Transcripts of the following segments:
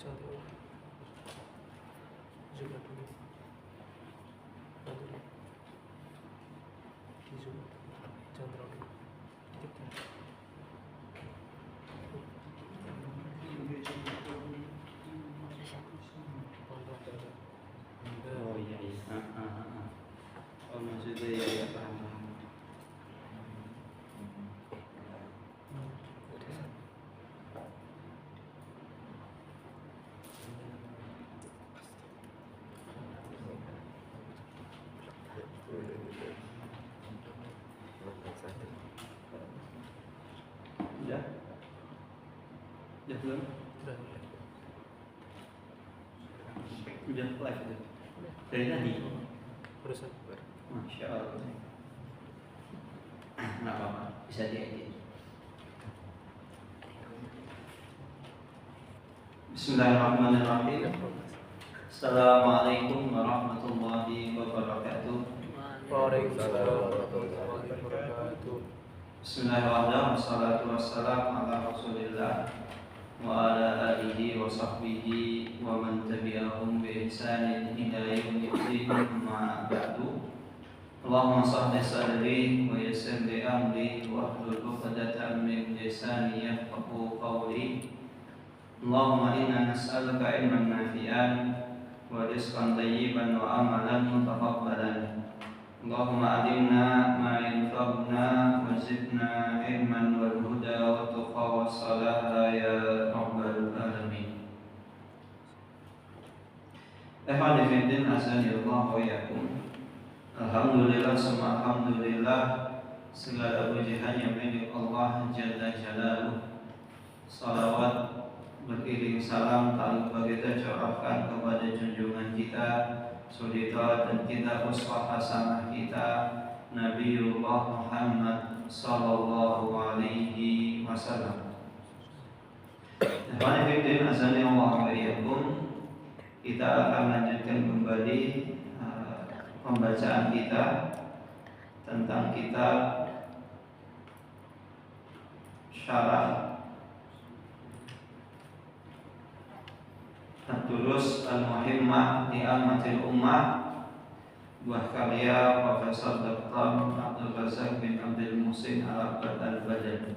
Chandra juga dulu Chandra juga Chandra dulu Oh iya iya. Oh maksudnya ya paham. Udah? Udah belum? Udah live udah. Dari tadi? Barusan Masya Allah. Nggak apa-apa, bisa diedit. Bismillahirrahmanirrahim. Assalamualaikum warahmatullahi wabarakatuh. Waalaikumsalam warahmatullahi wabarakatuh. Bismillahirrahmanirrahim. Wassalatu wassalamu ala Rasulillah wa ala alihi wa sahbihi wa man tabi'ahum bi ihsanin ila yaumiddin. Amma ba'du. Allahumma sahih sadri wa yassir li amri wa hlul 'uqdatam min lisani yafqahu qawli. Allahumma inna nas'aluka ilman nafi'an wa rizqan thayyiban wa amalan mutaqabbalan. Allahumma alimna ma yanfa'una wa zidna ilman wal huda wa tuqa wa salaha ya rabbal alamin. Ikhwanifiddin azani Allah wa yakum. Alhamdulillah summa alhamdulillah, segala puji hanya milik Allah Jalla Jalaluh. Salawat beriring salam tak lupa kita curahkan kepada junjungan kita, suri dan kita uswah hasanah kita, Nabiullah Muhammad sallallahu alaihi wasallam. Ikhwanifiddin azani Allah wa iyyakum. Kita akan lanjutkan kembali pembacaan kita tentang kitab Syarah Ad-Durus Al-Muhimmah di Ammatil Ummah, buah karya Profesor Dr. Abdul Razak bin Abdul Muhsin Al-Abbad Al-Badani.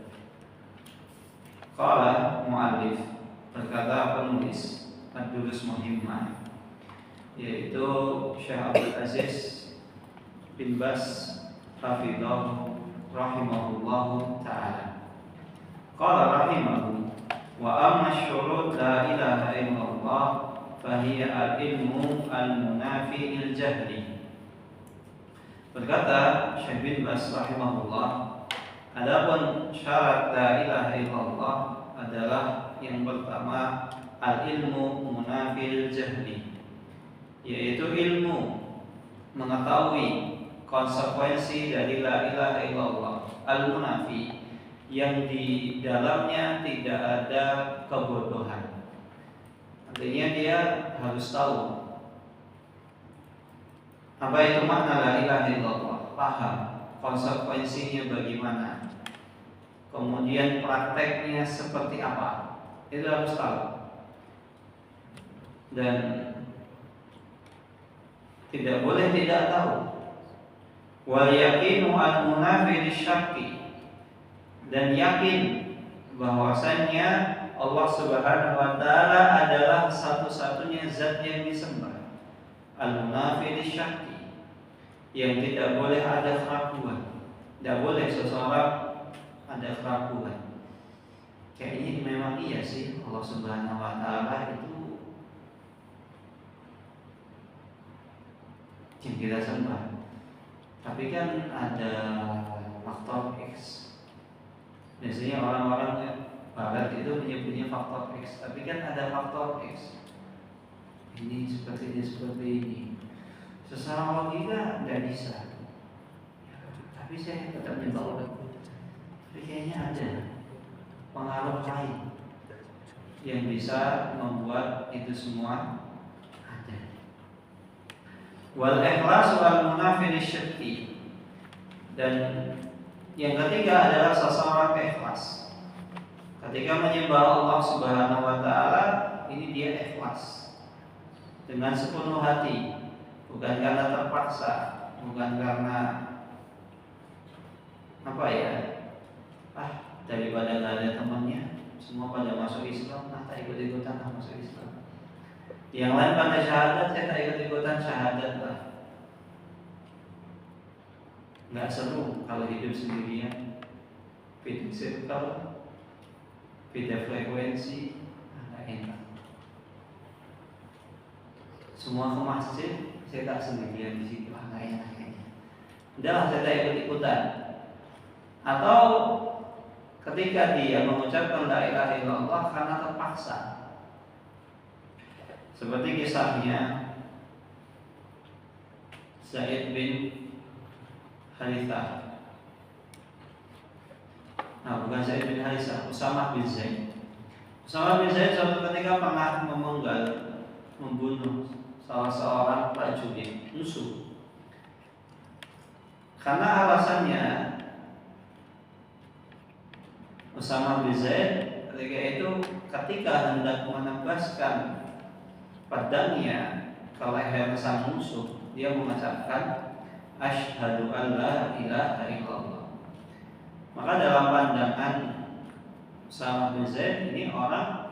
Qala mu'allif, berkata penulis Ad-Durus Muhimmah, yaitu Syekh Abdul Aziz bin Bas Hafidhahu rahimahullahu ta'ala. Qala rahimahu, wa amma syurut la ilaha illallah fahiya al-ilmu al-munafi il-jahli. Berkata Syekh bin Bas rahimahullah, adapun syarat la ilaha illallah adalah yang pertama al-ilmu munafi il-jahli, yaitu ilmu mengetahui konsekuensi dari la ilaha illallah, al-munafi yang di dalamnya tidak ada kebodohan. Artinya dia harus tahu apa itu makna la ilaha illallah, paham konsekuensinya bagaimana, kemudian prakteknya seperti apa, itu harus tahu. Dan tidak boleh tidak tahu. Wal yaqinu al-munafi lisyakki, dan yakin bahwasannya Allah Subhanahu wa taala adalah satu-satunya zat yang disembah. Al-munafi lisyakki, yang tidak boleh ada keraguan. Tidak boleh seseorang ada keraguan. Kayaknya memang iya sih, Allah Subhanahu wa taala itu yang kita sembah. Tapi kan ada faktor X. Biasanya orang-orang barat itu punya faktor X, tapi kan ada faktor X. Ini seperti ini. Secara logika tidak bisa. Tapi saya tetap mencoba. Tapi kayaknya ada pengaruh lain yang bisa membuat itu semua ada. Wal ikhlas wal munafi lisyirki, dan yang ketiga adalah seseorang ikhlas. Ketika menyembah Allah Subhanahu wa taala, ini dia ikhlas, dengan sepenuh hati, bukan karena terpaksa, bukan karena apa ya, daripada nggak ada temannya, semua pada masuk Islam, tak ikut-ikutan masuk Islam. Yang lain pada syahadat, saya tak ikut-ikutan syahadat lah. Nggak seru kalau hidup sendirian, beda circle, beda frekuensi, nggak enak. Semua ke masjid, saya tak sendirian di situ, nggak enak kayaknya. Udahlah, saya tak ikut-ikutan. Atau ketika dia mengucapkan la ilaha illallah karena terpaksa, seperti kisahnya Zaid bin Harithah. Bukan Zaid bin Harithah, Usamah bin Zaid. Usamah bin Zaid suatu ketika pernah membunuh salah seorang prajurit musuh. Karena alasannya, Usamah bin Zaid ketika itu hendak menembaskan pedangnya ke leher sang musuh, dia mengucapkan asyhadu an la ilaha illallah. Maka dalam pandangan Usamah bin Zaid, ini orang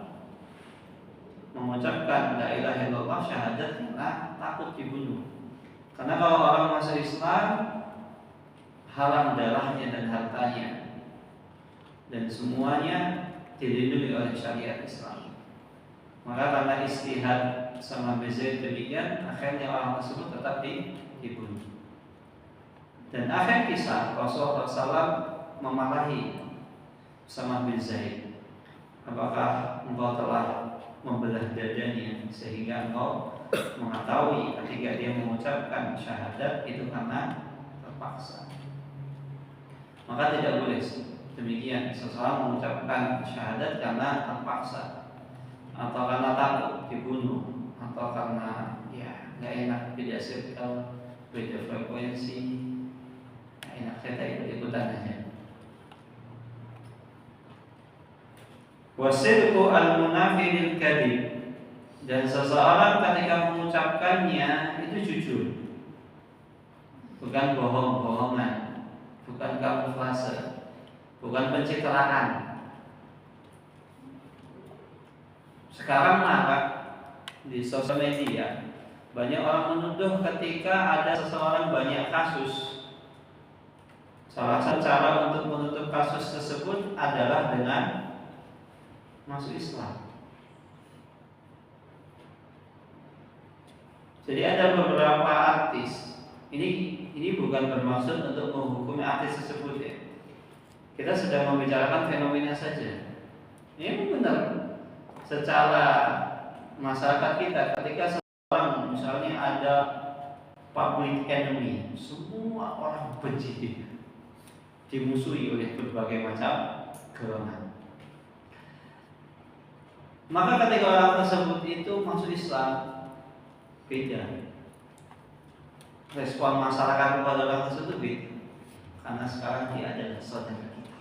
mengucapkan la ilaha illallah syahadat karena takut dibunuh. Karena kalau orang masuk Islam, haram darahnya dan hartanya, dan semuanya dilindungi oleh syariat Islam. Maka karena istihad sama Zaid demikian, akhirnya orang tersebut tetap dibunuh. Dan akhir kisah, Rasulullah SAW memarahi Usamah bin Zaid, apakah engkau telah membelah dadanya sehingga engkau mengetahui ketika dia mengucapkan syahadat itu karena terpaksa. Maka tidak boleh demikian, seseorang mengucapkan syahadat karena terpaksa, atau karena takut dibunuh, atau karena nggak enak, beda circle, beda frekuensi, nggak enak, saya tak ikut-ikutan aja. Wasidqu al-munafi lil kadhib, dan seseorang ketika mengucapkannya itu jujur, bukan bohong-bohongan, bukan kamuflase, bukan pencitraan. Sekarang Pak, di sosial media banyak orang menuduh ketika ada seseorang banyak kasus, salah satu cara untuk menutup kasus tersebut adalah dengan masuk Islam. Jadi ada beberapa artis, ini bukan bermaksud untuk menghukumi artis tersebut ya. Kita sedang membicarakan fenomena saja. Ini benar secara masyarakat kita, ketika seorang misalnya ada public enemy, semua orang benci dia, dimusuhi oleh berbagai macam golongan. Maka ketika orang tersebut itu masuk Islam, beda. Respon masyarakat kepada orang tersebut beda, karena sekarang dia adalah saudara kita.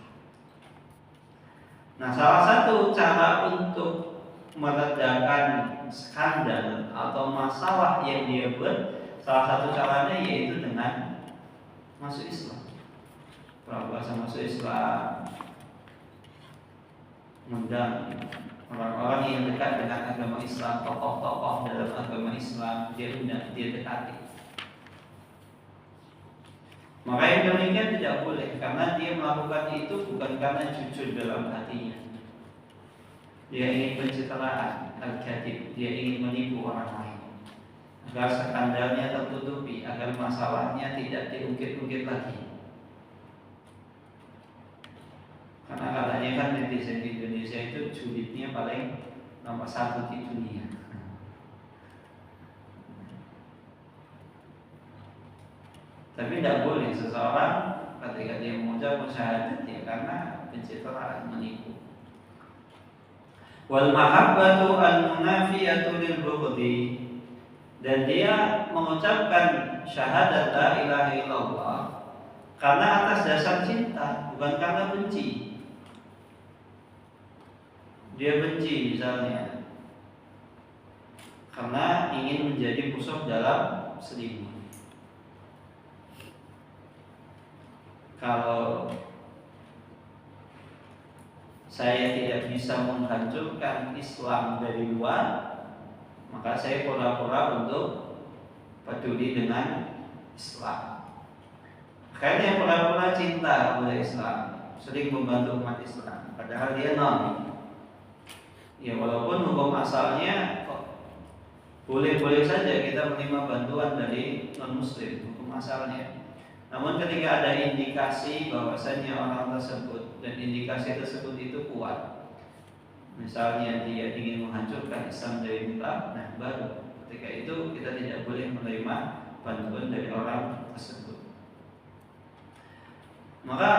Nah, salah satu cara untuk meredakan skandal atau masalah yang dia buat, salah satu caranya yaitu dengan masuk Islam. Pura-pura masuk Islam, mengundang orang-orang yang dekat dengan agama Islam, tokoh-tokoh dalam agama Islam, dia dekati. Maka yang demikian tidak boleh, karena dia melakukan itu bukan karena jujur dalam hatinya. Dia ingin pencitraan, al-kadhib, dia ingin menipu orang lain agar skandalnya tertutupi, agar masalahnya tidak diungkit-ungkit lagi. Karena katanya kan netizen di Indonesia itu julidnya paling nomor 1 di dunia. Tapi tidak boleh seseorang ketika dia mengucap syahadat ya karena pencitraan, menipu. Wal mahabbatu al-munafiyatu lil bughdi, dan dia mengucapkan syahadat la ilaha illallah karena atas dasar cinta, bukan karena benci. Dia benci misalnya karena ingin menjadi musuh dalam 1000. Kalau saya tidak bisa menghancurkan Islam dari luar, maka saya pura-pura untuk peduli dengan Islam. Kayaknya pura-pura cinta kepada Islam, sering membantu umat Islam, padahal dia non. Ya walaupun hukum asalnya boleh-boleh saja kita menerima bantuan dari non-muslim, hukum asalnya. Namun ketika ada indikasi bahwasanya orang tersebut dan indikasi tersebut itu kuat, misalnya dia ingin menghancurkan Islam dari mutlak, nah baru ketika itu kita tidak boleh menerima bantuan dari orang tersebut. Maka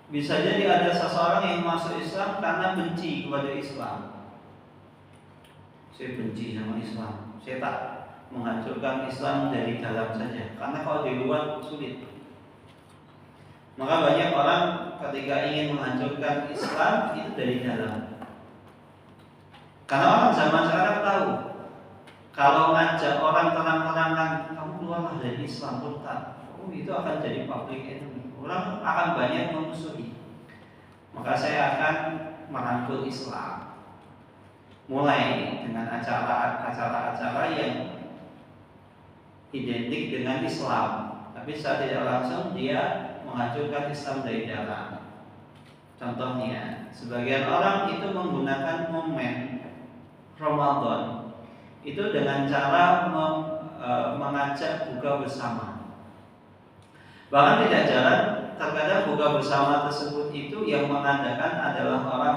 bisa jadi ada seseorang yang masuk Islam karena benci kepada Islam. Saya benci sama Islam, saya tak menghancurkan Islam dari dalam saja, karena kalau di luar sulit. Maka banyak orang ketika ingin menghancurkan Islam itu dari dalam. Karena orang zaman sekarang tahu, kalau ngajak orang terang-terangan kamu keluarlah dari Islam murtad, itu akan jadi public enemy. Orang akan banyak memusuhi. Maka saya akan merangkul Islam, mulai dengan acara-acara yang identik dengan Islam, tapi secara tidak langsung dia menghancurkan Islam dari dalam. Contohnya, sebagian orang itu menggunakan momen Ramadan itu dengan cara mengajak buka bersama. Bahkan tidak jarang terkadang buka bersama tersebut itu yang mengadakan adalah orang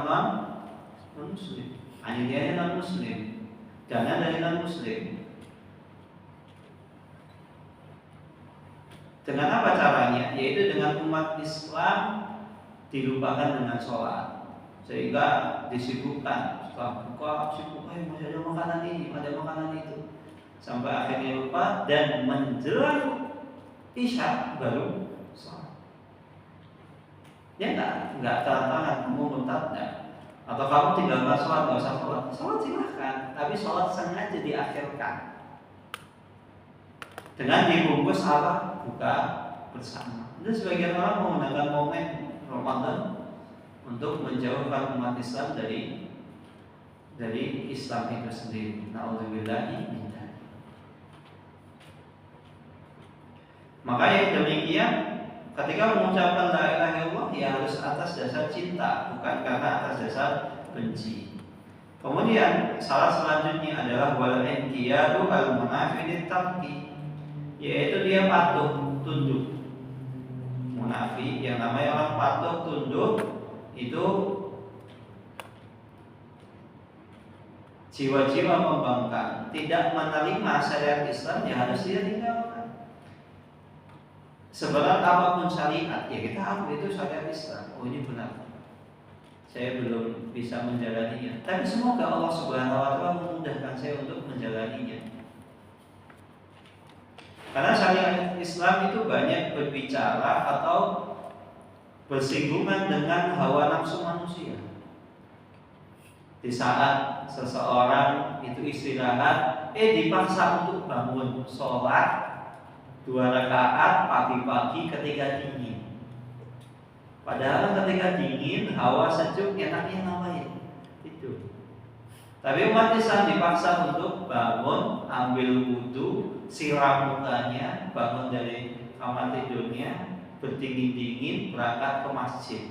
non-muslim, hanya non-muslim, dana dari non-muslim. Dengan apa caranya? Yaitu dengan umat Islam dilupakan dengan sholat, sehingga disibukkan setelah buka sibuk, masih ada makanan ini, ada makanan itu, sampai akhirnya lupa dan menjelang Isya baru sholat. Ya enggak terang-terangan kamu murtad enggak, atau kamu tinggal sholat nggak usah sholat. Sholat silahkan, tapi sholat sengaja diakhirkan dengan dibungkus apa? Buka bersama. Dan sebagian orang menggunakan momen Ramadan untuk menjauhkan umat Islam dari Islam itu sendiri. Na'udzubillahi min dzalik. Maka yang demikian, ketika mengucapkan la ilaha illallah ya harus atas dasar cinta, bukan karena atas dasar benci. Kemudian salah selanjutnya adalah wal inqiyadu al munafi tarki, yaitu dia patuh tunduk. Munafi yang namanya orang patuh tunduk itu jiwa-jiwa membangkang, tidak menerima syariat Islam, ya harus dia tinggalkan. Seberat apapun syariat, ya kita akui itu syariat Islam. Oh ini benar, saya belum bisa menjalaninya, tapi semoga Allah Subhanahu wa Ta'ala memudahkan saya untuk menjalaninya. Karena syariat Islam itu banyak berbicara atau bersinggungan dengan hawa nafsu manusia. Di saat seseorang itu istirahat, dipaksa untuk bangun sholat 2 rakaat pagi-pagi ketika dingin. Padahal ketika dingin, hawa sejuk, enaknya ngapain? Itu. Tapi umat Islam dipaksa untuk bangun, ambil wudhu, siram mukanya, bangun dari kamar tidurnya, berdingin-dingin, berangkat ke masjid.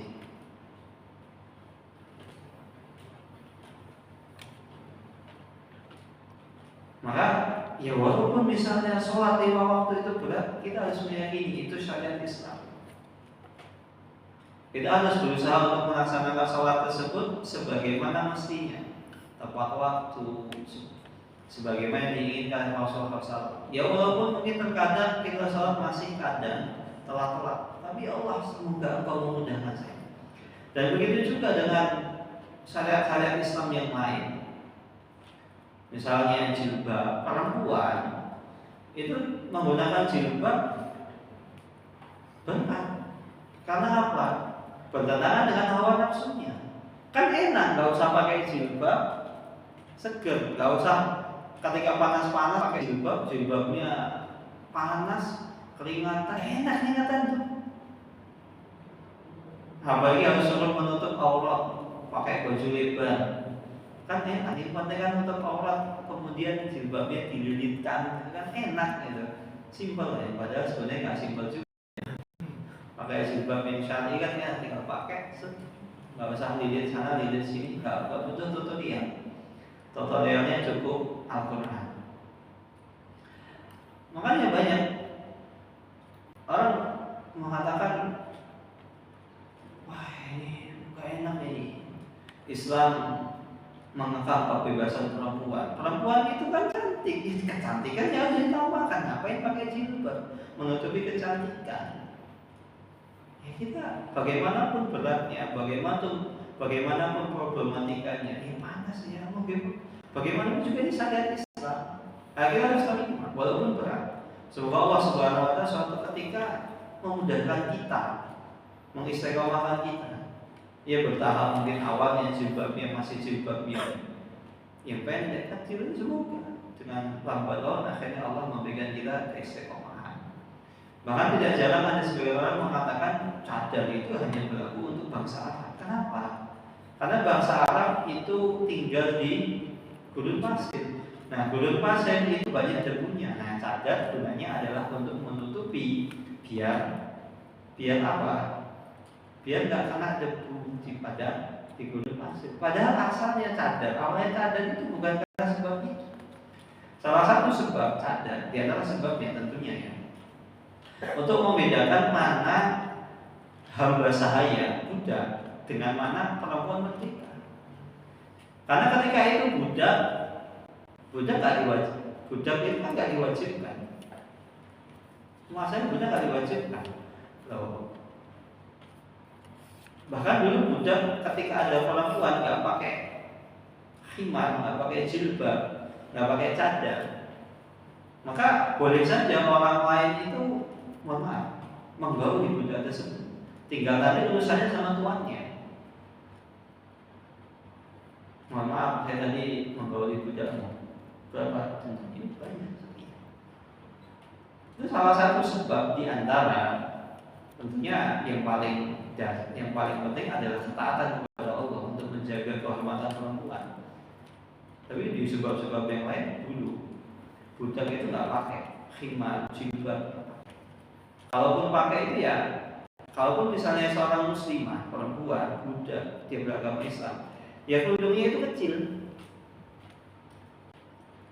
Maka ya walaupun misalnya sholat 5 waktu itu berat, kita harus meyakini itu syariat Islam. Kita harus berusaha untuk melaksanakan sholat tersebut sebagaimana mestinya, tepat waktu, sebagaimana diinginkan Rasulullah SAW. Ya walaupun mungkin terkadang kita sholat masih kadang telat-telat, tapi Allah semoga engkau memudahkan saya. Dan begitu juga dengan syariat-syariat Islam yang lain. Misalnya jilbab, perempuan itu menggunakan jilbab benar. Karena apa? Bertentangan dengan hawa nafsunya. Kan enak, nggak usah pakai jilbab, seger, nggak usah ketika panas-panas pakai jilbab, jilbabnya panas, keringatan, enak keringatan tuh. Apalagi harus suruh menutup aurat pakai baju lebar, kan enak. Ini penting kan nutup aurat, kemudian jilbabnya dililitkan, kan enak gitu. Simpel ya, padahal sebenarnya nggak simpel juga. Pakai jilbab yang syar'i kan ya tinggal pakai, nggak usah lilit sana lilit sini, nggak butuh tutorial. Tutorialnya cukup Al-Quran. Makanya banyak orang mengatakan, wah ini nggak enak ini. Islam mengekang kebebasan perempuan. Perempuan itu kan cantik, kecantikannya harus ditambahkan. Ngapain pakai jilbab? Menutupi kecantikan. Ya kita bagaimanapun beratnya, bagaimanapun problematikanya, ini panas ya, bagaimanapun juga ini syariat Islam. Akhirnya harus terima, walaupun berat. Semoga Allah Subhanahu Wa Taala suatu ketika memudahkan kita, mengistiqomahkan kita. Ya bertahap, mungkin awalnya jilbabnya masih jilbabnya yang pendek, kecil, semoga dengan lambat laun akhirnya Allah memberikan kita keistiqomahan. Bahkan tidak jarang ada sebagian orang mengatakan cadar itu hanya berlaku untuk bangsa Arab. Kenapa? Karena bangsa Arab itu tinggal di gurun pasir. Nah, gurun pasir itu banyak debunya. Nah, cadar gunanya adalah untuk menutupi biar apa? Biar nggak kena debu di gurun pasir. Padahal asalnya cadar, awalnya cadar itu bukan karena sebab itu. Salah satu sebab cadar, di antara sebabnya tentunya ya, untuk membedakan mana hamba sahaya budak dengan mana perempuan merdeka. Karena ketika itu budak nggak diwajib, budak itu kan nggak diwajibkan. Masanya budak nggak diwajibkan. Loh. Bahkan dulu budak ketika ada perempuan nggak pakai khimar, nggak pakai jilbab, nggak pakai cadar, maka boleh saja orang lain itu menggauli budak tersebut. Tinggal tadi urusannya sama tuannya. Mohon maaf, saya tadi menggauli budakmu. Berapa? Ini banyak. Itu salah satu sebab di antara, tentunya yang paling penting adalah ketaatan kepada Allah untuk menjaga kehormatan perempuan. Tapi di sebab-sebab yang lain dulu budak itu nggak pakai khimar, jilbab. Kalaupun pakai itu ya, kalaupun misalnya seorang muslimah perempuan budak dia beragama Islam, ya kerudungnya itu kecil,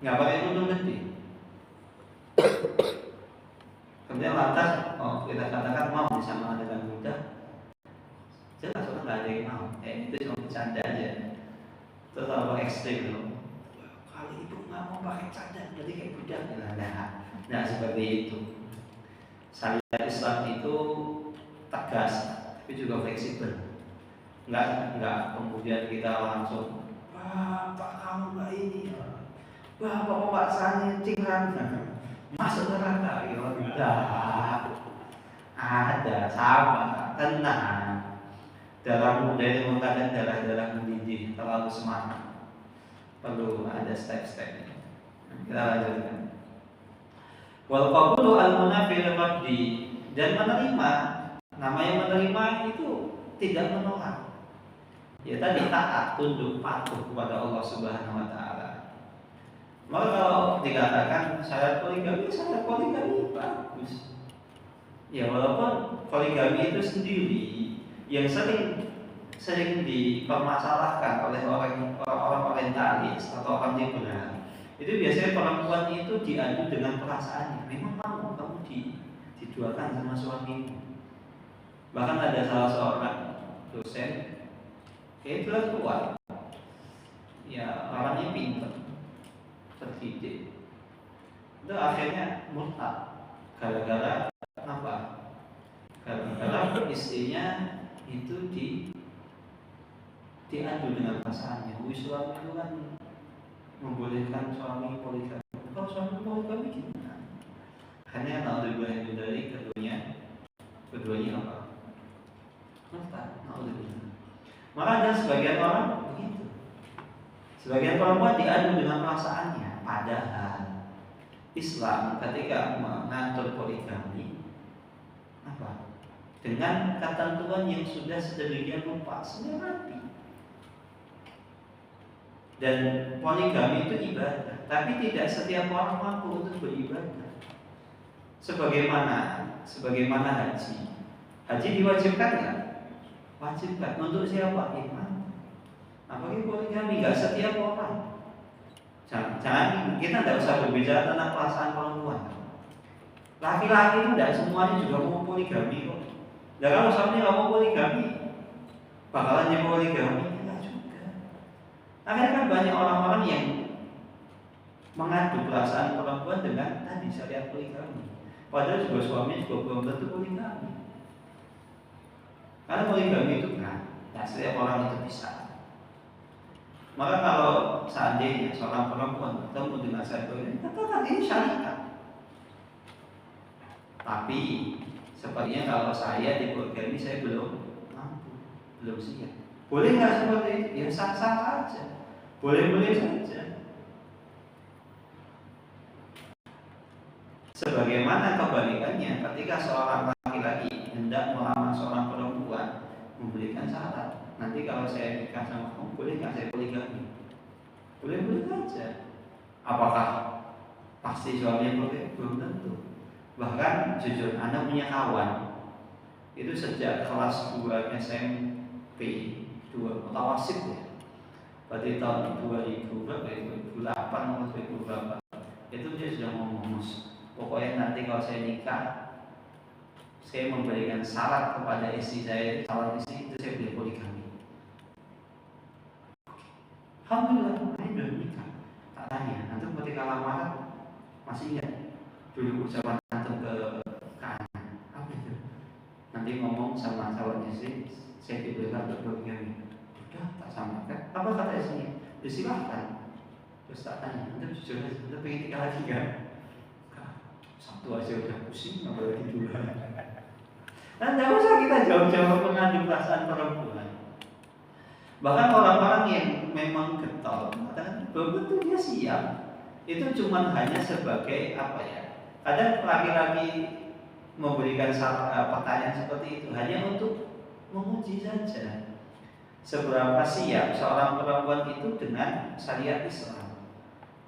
nggak pakai kerudung gede. Kemudian lantas, kita katakan mau bersama dengan budak, jelas orang nggak ada yang mau. Itu cuma bercanda aja. Itu terlalu ekstrim loh. Kalau ibu nggak mau pakai cadar, jadi kayak budak. Nah seperti itu. Syariat Islam itu tegas, tapi juga fleksibel. Enggak kemudian kita langsung, Bapak kamu nggak ini, Bapak pemaksanya cingran, masuk neraka. Ada, sabar, tenang. Darah muda ini mengatakan darah mendidih, terlalu semangat. Perlu ada step-stepnya. Kita lanjutkan. Wal qabulu al-munafil qabdi, dan menerima, namanya menerima itu tidak menolak. Ya tadi taat, tunduk, patuh kepada Allah Subhanahu Wa Taala. Maka kalau dikatakan syarat poligami bagus. Ya walaupun poligami itu sendiri yang sering dipermasalahkan oleh orang orientalis atau orang liberal, itu biasanya perempuan itu diadu dengan perasaannya. Memang mau kamu diduakan sama suamimu. Bahkan ada salah seorang dosen, itu keluar, ya orangnya pintar, terdidik, itu akhirnya murtad gara-gara apa? Gara-gara istrinya itu diadu dengan pasangannya. Islam itu kan membolehkan suami poligami. Kalau suami poligami gimana? Hanya naudzubillah dari keduanya apa? Murtad, naudzubillah. Maka ada sebagian orang begitu. Sebagian perempuan diadu dengan perasaannya, Padahal Islam ketika mengatur poligami apa? Dengan ketentuan yang sudah sedemikian rupa sehingga mati. Dan poligami itu ibadah, tapi tidak setiap orang mampu untuk beribadah. Sebagaimana haji. Haji diwajibkan nggak? Wajibkan. Untuk siapa? Iman. Apalagi poligami, nggak setiap orang. Jangan kita tidak usah berbicara tentang perasaan perempuan. Laki-laki itu tidak semuanya juga mau poligami kok. Dan kalau suaminya nggak mau poligami, bakalan jadi poligami enggak juga. Akhirnya kan banyak orang-orang yang mengadu perasaan perempuan dengan tadi syariat poligami. Padahal juga suaminya juga belum tentu poligami. Karena poligami itu kan, setiap orang itu bisa. Maka kalau seandainya seorang perempuan bertemu dengan saya poligami, katakan ini syariat. Tapi sepertinya kalau saya di poligami saya belum mampu, belum siap. Boleh nggak seperti itu? Ya sah-sah saja, boleh-boleh saja. Sebagaimana kebalikannya, ketika seorang laki-laki hendak melamar seorang perempuan, memberikan syarat. Nanti kalau saya nikah sama kamu, boleh nggak saya poligami? Boleh-boleh saja. Apakah pasti suaminya boleh? Belum tentu. Bahkan jujur, Anda punya kawan itu sejak kelas 2 SMP 2 mutawasid ya. Berarti tahun 2008 atau 2008 itu dia sudah ngomong, pokoknya nanti kalau saya nikah, saya memberikan syarat kepada istri saya, calon istri itu saya boleh poligami. Alhamdulillah, ini belum nikah. Tak tanya, nanti ketika lamaran masih ingat dulu ucapan antum ke anak apa itu? Nanti ngomong sama calon istri, saya diberikan untuk poligami. Udah tak sama kan? Apa kata istrinya? Ya silahkan. Terus tak tanya, nanti jujur aja, nanti pengen nikah lagi kan? Satu aja udah pusing, apalagi dua. Nah, tidak usah kita jauh-jauh mengadu perasaan perempuan. Bahkan orang-orang yang memang getol, belum tentu dia siap. Itu cuma hanya sebagai apa ya? Kadang laki-laki memberikan pertanyaan seperti itu hanya untuk menguji saja seberapa siap seorang perempuan itu dengan syariat Islam.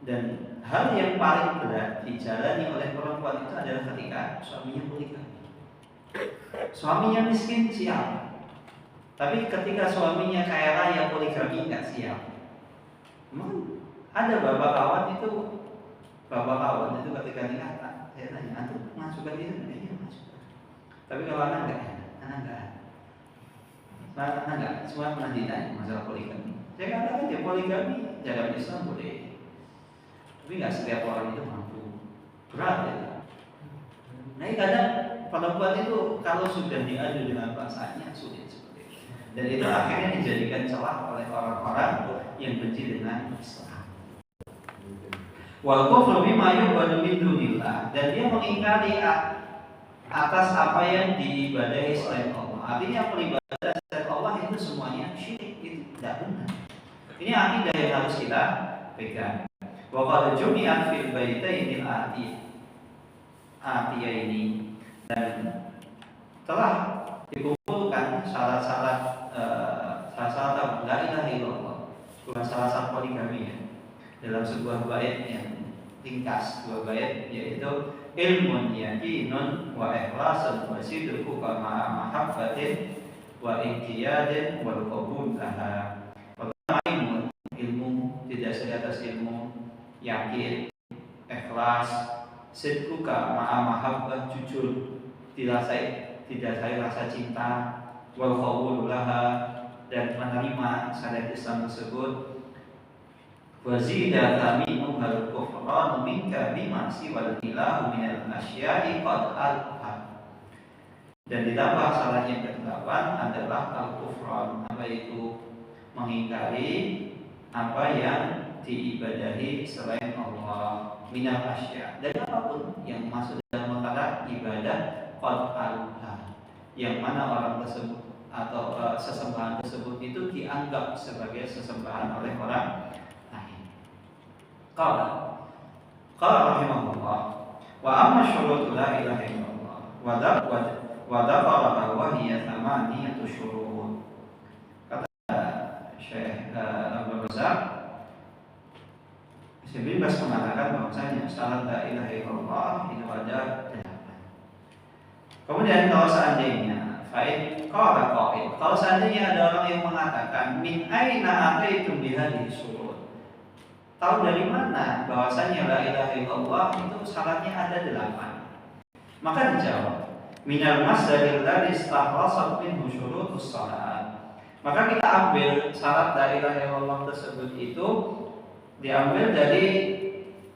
Dan hal yang paling berat dijalani oleh perempuan itu adalah ketika suaminya poligami. Suaminya miskin siap, tapi ketika suaminya kaya raya poligami nggak siap. Memang ada bapak kawan itu ketika nikah, saya tanya, antum masukkan itu? Iya masukkan. Tapi kalau anak enggak. Semua pernah ditanya masalah poligami. Saya katakan ya poligami dalam Islam boleh. Tapi nggak setiap orang itu mampu, berat ya. Nah kadang perempuan itu kalau sudah diadu dengan perasaannya sulit seperti itu. Dan itu akhirnya dijadikan celah oleh orang-orang yang benci dengan Islam. Wal kufru bima yu'badu min dunillah, dan dia mengingkari atas apa yang diibadahi selain Allah. Artinya peribadah selain Allah itu semuanya syirik, itu tidak benar. Ini akidah yang harus kita pegang. Wa qad jumi'at fil baitainil atiyah ini, dan telah dikumpulkan syarat-syarat la ilaha illallah, bukan syarat poligami ya, dalam sebuah bait yang ringkas, dua bait, yaitu ilmun yakinun wa ikhlasun wa sidqu kama mahabbatin wa inqiyadin wal qabul laha. Pertama, ilmu tidak sebatas ilmu, yakin, ikhlas, sidqu kama mahabbah, jujur, didasari rasa cinta, wal qabul laha, dan menerima syariat Islam tersebut. Wazida taminu hal kufran minka bima siwal ilahu minal asya'i qad alha. Dan ditambah syarat yang ke-8 adalah al-kufran, apa itu? Mengingkari apa yang diibadahi selain Allah, minal asya', dan apapun yang masuk dalam perkara ibadah qad alha, yang mana orang tersebut atau sesembahan tersebut itu dianggap sebagai sesembahan oleh orang lain. Qala Qala rahimahullah, wa amma syurut la ilaha illallah wa dzakara wa hiya thamaniyatu syurut. Kata Syekh Abdul Razak, Syekh bin Baz mengatakan bahwasanya syarat la ilaha illallah itu ada 8. Kemudian kalau seandainya kalau seandainya ada orang yang mengatakan min aina ataitum bihadhihi syurut, tahu dari mana bahwasanya la ilaha illallah itu syaratnya ada 8? Maka dijawab, minal masdaril ladzi istakhrasat minhu syurutus shalat. Maka kita ambil syarat la ilaha illallah tersebut itu diambil dari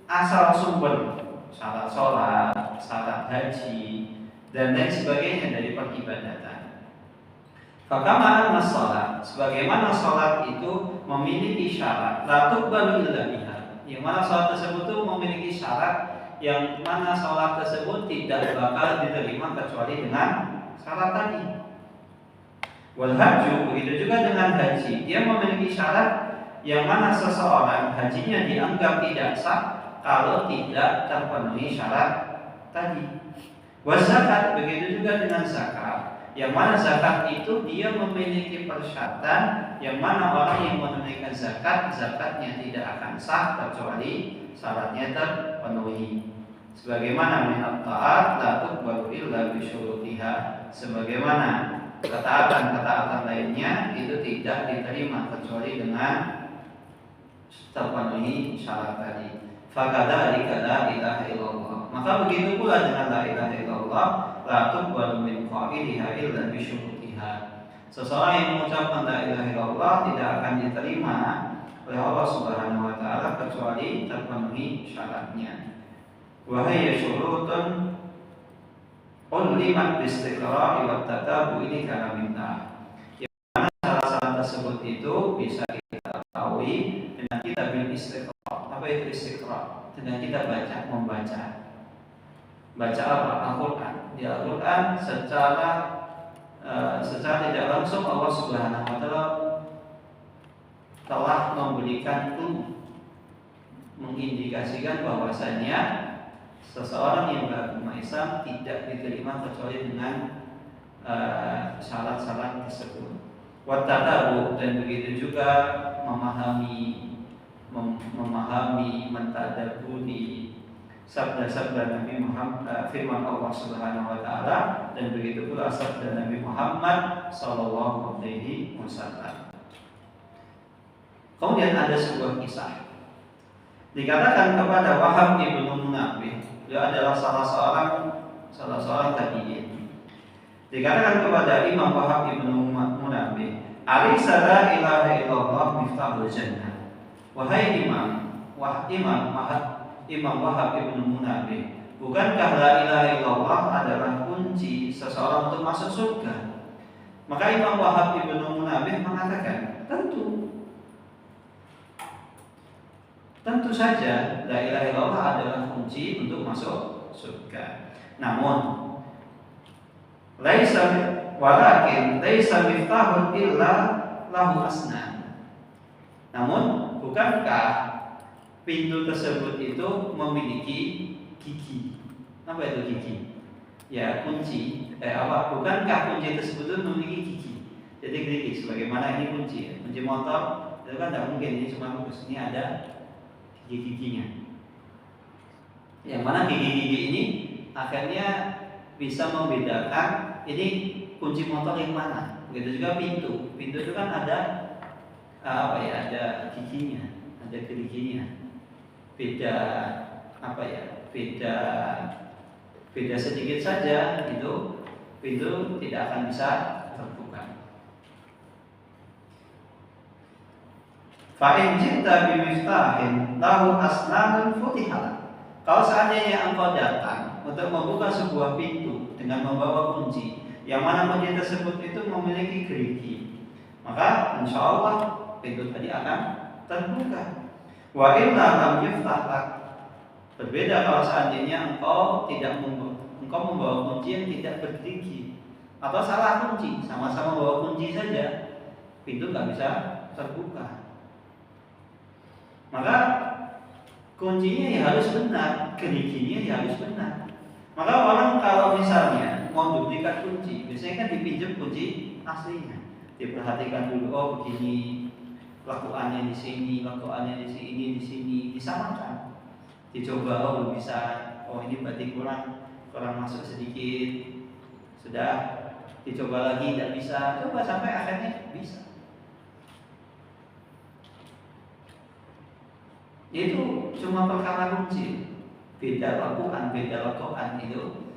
asal sumber syarat sholat, syarat haji, dan lain sebagainya dari peribadatan. Fakama anna shalat, sebagaimana salat itu memiliki syarat, la tuqbalu illa biha. Yang mana salat tersebut itu memiliki syarat yang mana salat tersebut tidak bakal diterima kecuali dengan syarat tadi. Wal hajju, begitu juga dengan haji, dia memiliki syarat yang mana seseorang hajinya dianggap tidak sah kalau tidak terpenuhi syarat tadi. Wa zakat, begitu juga dengan zakat, yang mana zakat itu dia memiliki persyaratan yang mana orang yang menunaikan zakatnya tidak akan sah kecuali syaratnya terpenuhi. Sebagaimana minat taat la tuqbalu illa bi syurutiha, sebagaimana ketaatan lainnya itu tidak diterima kecuali dengan terpenuhi syarat tadi. Fakadzalika la ilaha illallah, maka begitu pula dengan la ilaha illallah, la tuqbalu min qailiha illa bi syurutiha. Seseorang yang mengucapkan la ilaha illallah tidak akan diterima oleh Allah Subhanahu wa taala kecuali terpenuhi syaratnya. Wa hiya syurutun ulimat bistiqra'i wa tatabu'i li kalamillah. Yang mana syarat-syarat tersebut itu bisa kita ketahui dengan kita bil istiqra'. Apa itu istiqra'? Dengan kita membaca. Baca apa? Al-Quran. Di Al-Quran secara tidak langsung Allah Subhanahu wa taala telah memberikan clue, mengindikasikan bahwasanya seseorang yang beragama Islam tidak diterima kecuali dengan syarat-syarat tersebut. Wa tatabu, dan begitu juga memahami, mentadaburi sabda-sabda Nabi Muhammad, firman Allah Subhanahu wa taala, dan begitu pula sabda Nabi Muhammad sallallahu alaihi wasallam. Kemudian ada sebuah kisah. Dikatakan kepada Wahab bin Munabbih, dia adalah salah seorang tabi'in. Dikatakan kepada Imam Wahab bin Munabbih, "Alaysa la ilaha illallah miftahul jannah." Wahai Imam Wahab bin Munabbih, bukankah la ilaha illallah adalah kunci seseorang untuk masuk surga? Maka Imam Wahab bin Munabbih mengatakan, Tentu saja la ilaha illallah adalah kunci untuk masuk surga. Namun laisa miftahun illa lahu asnan. Namun bukankah pintu tersebut itu memiliki gigi? Apa itu gigi? Ya, kunci. Bukankah kunci tersebut itu memiliki gigi? Jadi gigi, sebagaimana ini kunci motor itu kan tidak mungkin ini cuma lurus. Ini ada gigi-giginya. Yang mana gigi-gigi ini akhirnya bisa membedakan ini kunci motor yang mana. Begitu juga pintu. Pintu itu kan ada ada giginya, ada geriginya. Beda sedikit saja itu pintu tidak akan bisa terbuka. Fa'in jitta bimiftahin lahu asnanun futihat. Kalau seandainya engkau datang untuk membuka sebuah pintu dengan membawa kunci, yang mana kunci tersebut itu memiliki gerigi, maka insya Allah pintu tadi akan terbuka. Wa illa lam yuftah lak. Berbeda kalau seandainya engkau membawa kunci yang tidak bergerigi atau salah kunci, sama-sama bawa kunci saja, pintu nggak bisa terbuka. Maka kuncinya ya harus benar, geriginya ya harus benar. Maka orang kalau misalnya mau duplikat kunci, biasanya kan dipinjam kunci aslinya, diperhatikan dulu, oh begini lakuannya di sini, lakuannya di sini, disamakan, dicoba, oh belum bisa, oh ini berarti kurang masuk sedikit, sudah dicoba lagi tidak bisa, coba sampai akhirnya bisa. Itu cuma perkara kunci, beda lakukan itu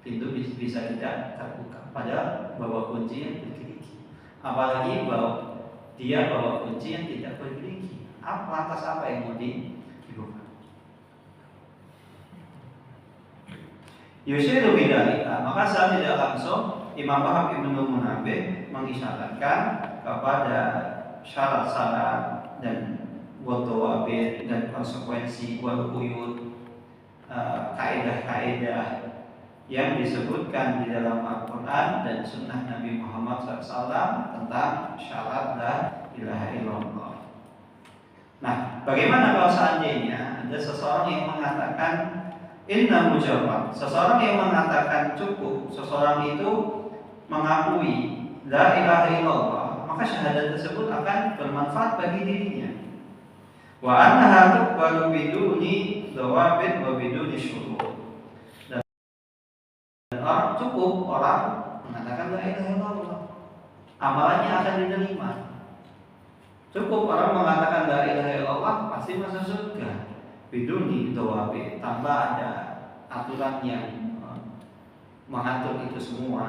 pintu bisa tidak terbuka. Padahal bawa kunci yang bergerigi, apalagi dia bawa kunci yang tidak bergerigi. Lantas apa yang mau dibuka? Yusiru bidzalika, maka secara tidak langsung Imam Wahab Ibnu Munabbih mengisyaratkan kepada syarat-syarat dan wadawabit dan konsekuensi wal quyud, kaidah-kaidah yang disebutkan di dalam Al-Quran dan Sunnah Nabi Muhammad SAW tentang syarat la ilaha illallah. Nah, bagaimana kalau seandainya ada seseorang yang mengatakan inna mujarrad, seseorang yang mengatakan cukup, seseorang itu mengakui la ilaha illallah, maka syahadat tersebut akan bermanfaat bagi dirinya. Wa annaha tuqbalu biduni dhawabit wa biduni syurut. Dan orang cukup orang mengatakan la ilaha illallah, amalannya akan diterima. Cukup orang mengatakan la ilaha illallah pasti masuk surga. Biduni dhawabit, tanpa ada aturan yang mengatur itu semua,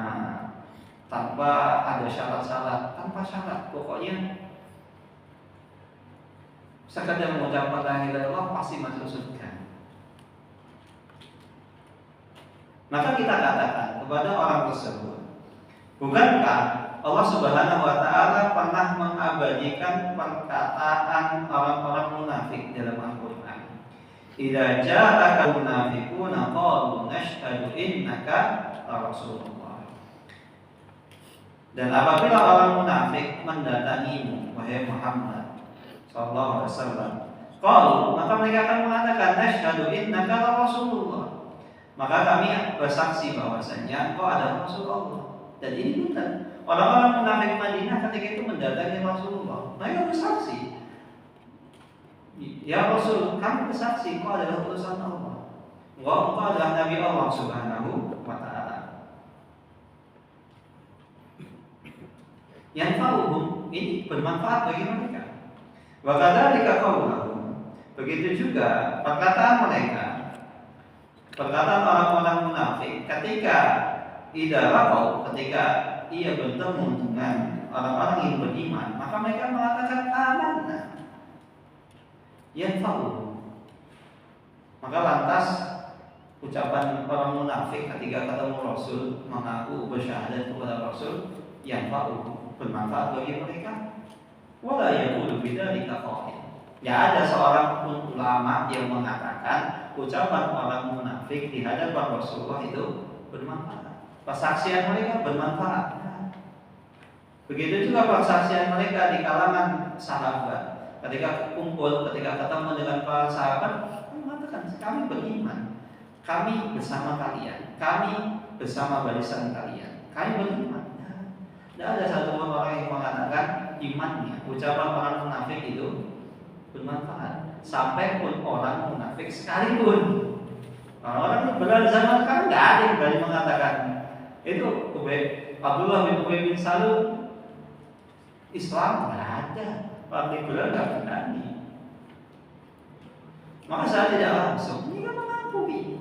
tanpa ada syarat-syarat, tanpa syarat, pokoknya sekadar mengucapkan la ilaha illallah pasti masuk surga. Maka kita katakan kepada orang tersebut, bukankah Allah Subhanahu wa taala pernah mengabadikan perkataan orang-orang munafik dalam Al-Qur'an? Idza ja'aka munafiquna qalu nashhadu innaka rasulullah. Dan apabila orang munafik mendatangimu wahai Muhammad sallallahu alaihi wasallam, qalu, maka mereka akan mengatakan nashhadu innaka rasulullah, maka kami bersaksi bahwasanya engkau adalah Rasul Allah. Dan ini benar. Orang-orang munafik Madinah ketika itu mendatangi Rasulullah, mereka bersaksi, ya Rasul, kami bersaksi engkau adalah utusan Allah, engkau adalah Nabi Allah Subhanahu wa ta'ala. Yang fa'uhum, ini bermanfaat bagi mereka. Wa kadzalika qauluhum, begitu juga perkataan mereka, perkataan orang-orang munafik ketika ketika ia bertemu dengan orang-orang yang beriman, maka mereka mengatakan amanna. Yanfa'uhum, maka lantas ucapan orang munafik ketika ketemu Rasul, mengaku bersyahadat kepada Rasul, yanfa'uhum, bermanfaat bagi mereka. Wala yaqulu bidzalika qa'il. Ya ada seorang pun ulama yang mengatakan ucapan orang munafik di hadapan Rasulullah itu bermanfaat. Persaksian mereka bermanfaat. Begitu juga persaksian mereka di kalangan sahabat. Ketika kumpul, ketika ketemu dengan para sahabat, mengatakan kami beriman, kami bersama kalian, kami bersama barisan kalian, kami beriman. Tidak ada satu orang yang mengatakan imannya, ucapan orang munafik itu bermanfaat. Sampai pun orang munafik sekalipun, orang berada zaman kan nggak ada yang berani mengatakan itu. Abdullah bin Ubay bin Salul Islam nggak ada, orang liberal nggak berani. Maka saya tidak langsung ini kan mengakui,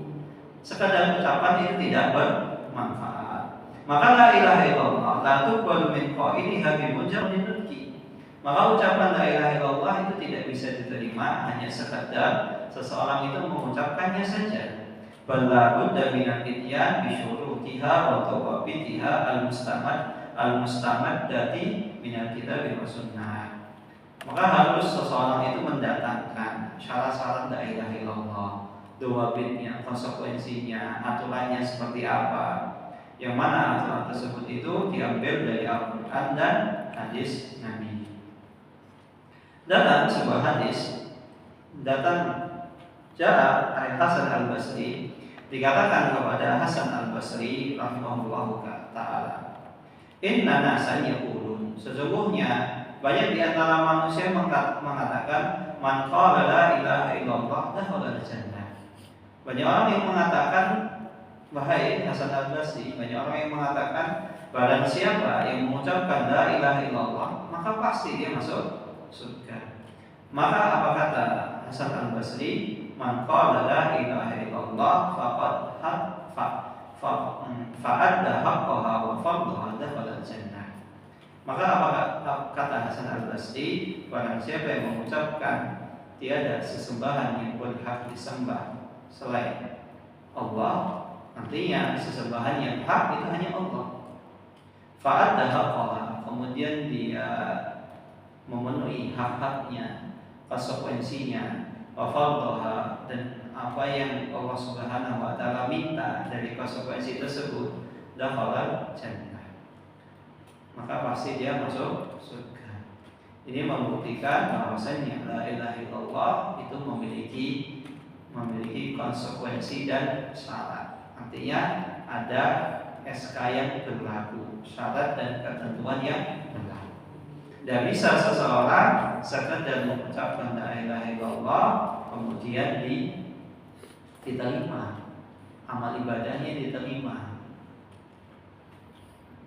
sekadar ucapan itu tidak bermanfaat. Maka la ilaha illallah la tuqbalu min qailiha bi mujarradin nutqi. Maka ucapan la ilaha illallah itu tidak bisa diterima hanya sekadar seseorang itu mengucapkannya saja. Bal la budda min al-ityan bi syurutiha wa tawabitiha al-mustamadati min al-kitab wa sunnah. Maka harus seseorang itu mendatangkan syarat-syarat la ilaha illallah, dawabitnya, konsekuensinya, aturannya seperti apa. Yang mana aturan tersebut itu diambil dari Al-Quran dan hadis Nabi. Dalam sebuah hadis datang Jara ayat Hasan al-Basri dikatakan kepada Hasan al-Basri rahimahullahu taala, inna nasan yaqulun, sesungguhnya banyak di antara manusia mengatakan man qala la ilaha illallah dakhala al-jannah. Banyak orang yang mengatakan, wahai Hasan al-Basri, banyak orang yang mengatakan barang siapa yang mengucapkan la ilaha illallah maka pasti dia masuk surga. Maka apa kata Hasan al-Basri? Man qala la ilaha illallah fa'adda haqqaha wa fardhaha dakhala al-jannah. Maka apa kata Hasan al-Basri? Barang siapa yang mengucapkan tiada sesembahan yang berhak disembah selain Allah, artinya sesembahan yang hak itu hanya Allah. Fa'adda haqqaha, kemudian dia memenuhi hak-haknya, konsekuensinya, wa fardhaha, dan apa yang Allah Subhanahu wa taala minta dari konsekuensi tersebut, dakhala jannah, maka pasti dia masuk surga. Ini membuktikan bahwasanya la ilaha illallah itu memiliki konsekuensi dan syarat. Artinya ada SK yang berlaku, syarat dan ketentuan yang berlaku. Dan bisa seseorang sekedar mengucapkan la ilaha illallah kemudian diterima, amal ibadahnya diterima.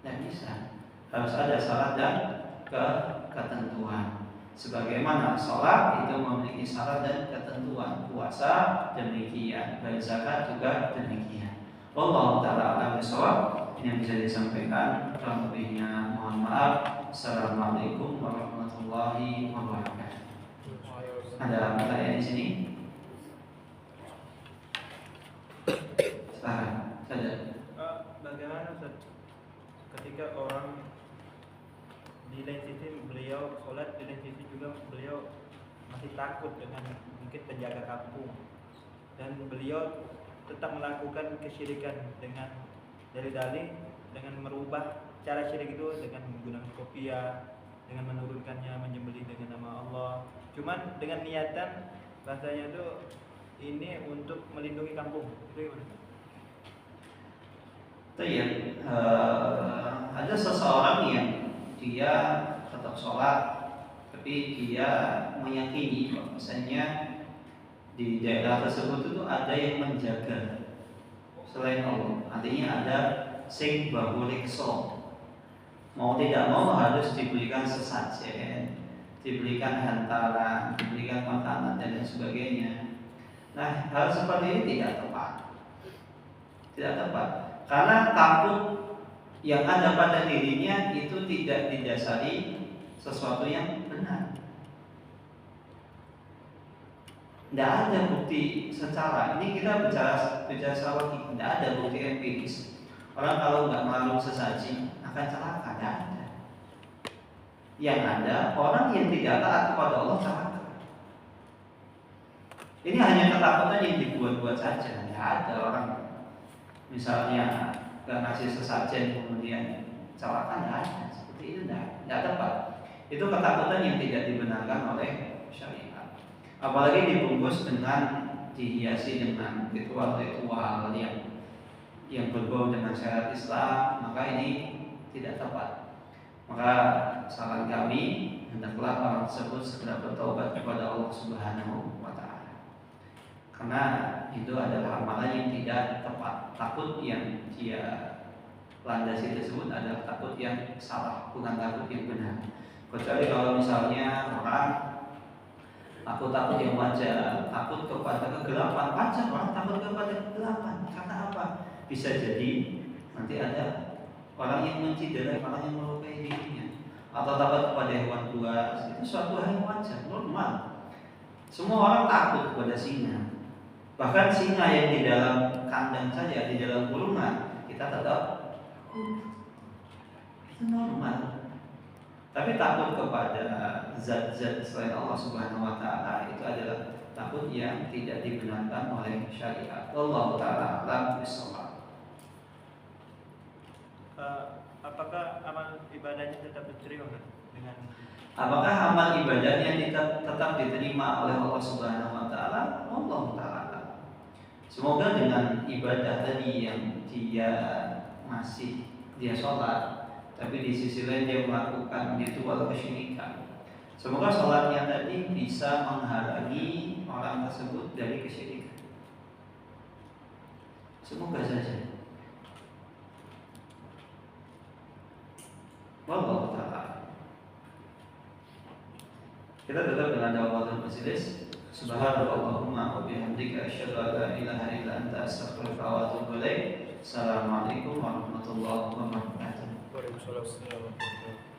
Dan bisa, harus ada syarat dan ketentuan. Sebagaimana sholat itu memiliki syarat dan ketentuan, puasa demikian, bayar zakat juga demikian. Wallahu ta'ala a'lam bishawab. Ini yang bisa disampaikan, kurang lebihnya mohon maaf. Assalamualaikum warahmatullahi wabarakatuh. Ada pertanyaan di sini? Silakan saja. Bagaimana Ustaz, ketika orang di lain sisi beliau sholat, di lain sisi juga beliau masih takut dengan mungkin penjaga kampung, dan beliau tetap melakukan kesyirikan dengan dalih-dalih, dengan merubah cara syirik itu dengan menggunakan kopiah, dengan menurunkannya menyembelih dengan nama Allah, cuman dengan niatan bahasanya itu ini untuk melindungi kampung. Itu gimana? Ada seseorang yang dia tetap sholat, tapi dia meyakini bahwasanya di daerah tersebut itu ada yang menjaga selain Allah. Artinya ada sing bahu rekso. Mau tidak mau harus diberikan sesajen, diberikan hantaran, diberikan makanan dan lain sebagainya. Nah, hal seperti ini tidak tepat. Tidak tepat. Karena takut yang ada pada dirinya itu tidak didasari sesuatu yang benar. Tidak ada bukti secara, ini kita bicara lagi, tidak ada bukti empiris. Orang kalau nggak mengalami sesaji akan celaka, tidak ada. Yang ada orang yang tidak taat kepada Allah celaka. Ini hanya ketakutan yang dibuat-buat saja. Tidak ada orang misalnya nggak ngasih sesajen kemudian celaka, tidak ada. Seperti itu tidak tepat. Itu ketakutan yang tidak dibenarkan oleh syariat. Apalagi dibungkus dengan dihiasi dengan ritual-ritual yang berbau dengan syariat Islam, maka ini tidak tepat. Maka saran kami, hendaklah orang tersebut segera bertobat kepada Allah Subhanahu wa taala. Karena itu adalah amalan yang tidak tepat. Takut yang dia landasi tersebut adalah takut yang salah, bukan takut yang benar. Kecuali kalau misalnya orang takut yang wajar, takut kepada kegelapan, wajar orang takut kepada kegelapan. Karena apa? Bisa jadi nanti ada orang yang menciderai, orang yang melukai dirinya, atau takut kepada hewan buas. Itu suatu hal yang wajar, normal. Semua orang takut kepada singa. Bahkan singa yang di dalam kandang saja, di dalam kurungan, kita tetap itu normal. Tapi takut kepada zat-zat selain Allah Subhanahu wa taala itu adalah takut yang tidak dibenarkan oleh syariat. Allah taala alam bisawab. Apakah amal ibadahnya tetap diterima dengan? Apakah amal ibadahnya tetap diterima oleh Allah Subhanahu wa taala? Allah taala Semoga dengan ibadah tadi yang dia sholat, tapi di sisi lain dia melakukan ritual kesyirikan. Semoga sholatnya tadi bisa menghalangi orang tersebut dari kesyirikan. Semoga saja. Wallahu ta'ala. Kita tetap dengan dakwah majelis. Subhanallahumma wa bihamdika asyhadu an la ilaha illa anta astaghfiruka wa atubu ilaik. Assalamualaikum warahmatullahi wabarakatuh. Waalaikumsalam warahmatullahi wabarakatuh.